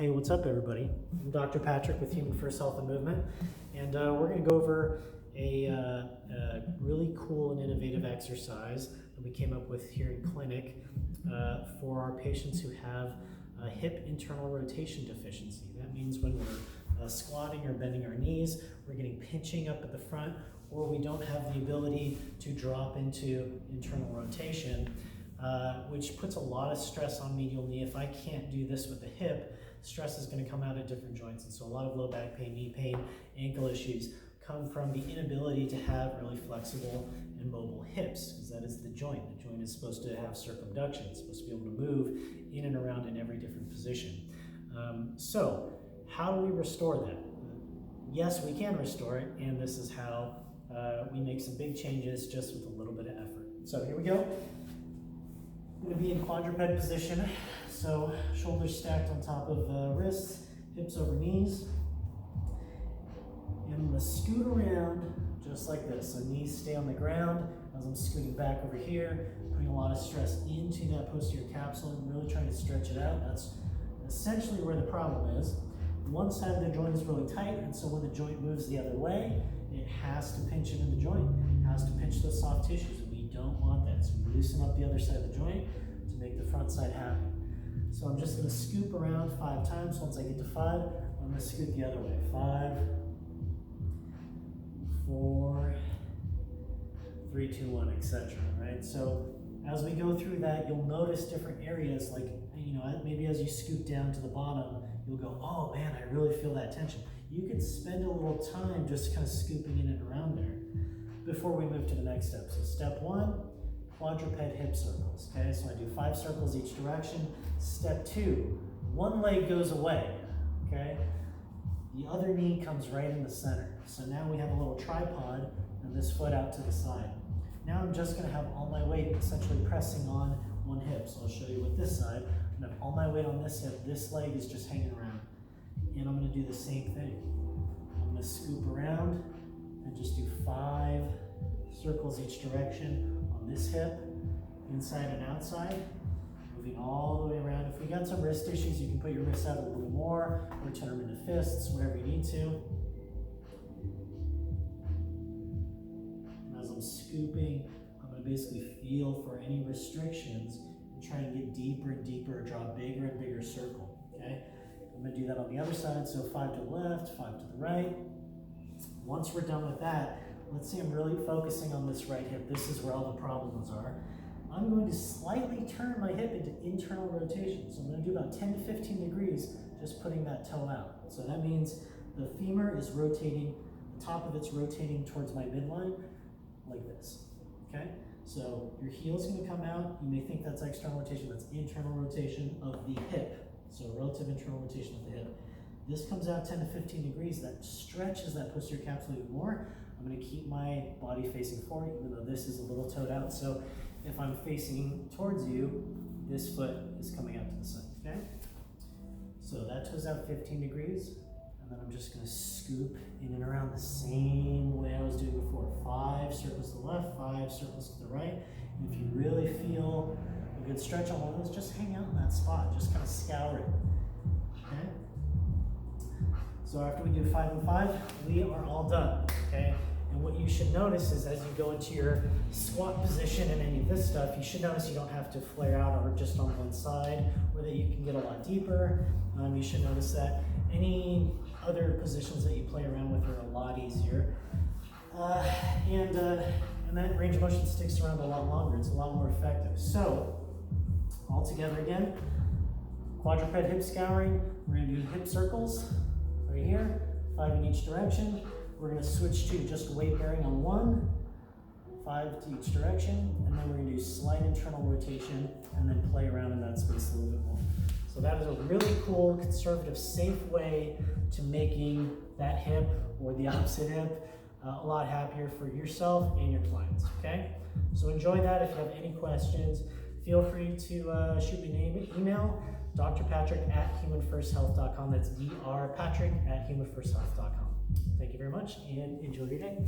Hey, what's up everybody? I'm Dr. Patrick with HumanFirst Health and Movement, and we're going to go over a really cool and innovative exercise that we came up with here in clinic for our patients who have a hip internal rotation deficiency. That means when we're squatting or bending our knees, we're getting pinching up at the front, or we don't have the ability to drop into internal rotation, which puts a lot of stress on medial knee. If I can't do this with the hip, stress is going to come out at different joints, and so a lot of low back pain, knee pain, ankle issues come from the inability to have really flexible and mobile hips, because that is the joint. The joint is supposed to have circumduction. It's supposed to be able to move in and around in every different position. So how do we restore that? Yes, we can restore it, and this is how we make some big changes just with a little bit of effort. So here we go. I'm going to be in quadruped position. So shoulders stacked on top of wrists, hips over knees. And I'm going to scoot around just like this. So knees stay on the ground as I'm scooting back over here, putting a lot of stress into that posterior capsule and really trying to stretch it out. That's essentially where the problem is. One side of the joint is really tight, and so when the joint moves the other way, it has to pinch into the joint. It has to pinch those soft tissues, and we don't want that. So we loosen up the other side of the joint to make the front side happy. So I'm just going to scoop around 5 times. Once I get to 5, I'm going to scoot the other way. 5, 4, 3, 2, 1, etc. Right? So as we go through that, you'll notice different areas, like, you know, maybe as you scoop down to the bottom, you'll go, oh man, I really feel that tension. You can spend a little time just kind of scooping in and around there before we move to the next step. So step 1, quadruped hip circles. Okay, so I do 5 circles each direction. Step 2, one leg goes away. Okay, the other knee comes right in the center. So now we have a little tripod and this foot out to the side. Now I'm just going to have all my weight essentially pressing on one hip. So I'll show you with this side. I'm going to have all my weight on this hip. This leg is just hanging around. And I'm going to do the same thing. I'm going to scoop around and just do 5 circles each direction on this hip, inside and outside, moving all the way around. If we got some wrist issues, you can put your wrists out a little more or turn them into fists, whatever you need to. And as I'm scooping, I'm going to basically feel for any restrictions and try and get deeper and deeper, draw a bigger and bigger circle. Okay? I'm going to do that on the other side, so 5 to the left, 5 to the right. Once we're done with that, let's say I'm really focusing on this right hip. This is where all the problems are. I'm going to slightly turn my hip into internal rotation. So I'm going to do about 10 to 15 degrees, just putting that toe out. So that means the femur is rotating, the top of it's rotating towards my midline, like this. Okay? So your heel is going to come out. You may think that's external rotation, that's internal rotation of the hip. So relative internal rotation of the hip. This comes out 10 to 15 degrees. That stretches that posterior capsule even more. I'm going to keep my body facing forward, even though this is a little toed out. So if I'm facing towards you, this foot is coming out to the side, okay? So that toes out 15 degrees, and then I'm just going to scoop in and around the same way I was doing before. 5 circles to the left, 5 circles to the right. And if you really feel a good stretch on one of those, just hang out in that spot. Just kind of scour it, okay? So after we do 5 and 5, we are all done, okay? And what you should notice is as you go into your squat position and any of this stuff, you should notice you don't have to flare out or just on one side, or that you can get a lot deeper. You should notice that any other positions that you play around with are a lot easier. And that range of motion sticks around a lot longer. It's a lot more effective. So, all together again, quadruped hip scouring. We're going to do hip circles right here, 5 in each direction. We're going to switch to just weight bearing on 1, 5 to each direction, and then we're going to do slight internal rotation and then play around in that space a little bit more. So that is a really cool, conservative, safe way to making that hip or the opposite hip a lot happier for yourself and your clients, okay? So enjoy that. If you have any questions, feel free to shoot me an email, drpatrick@humanfirsthealth.com. That's drpatrick@humanfirsthealth.com. Thank you very much and enjoy your day.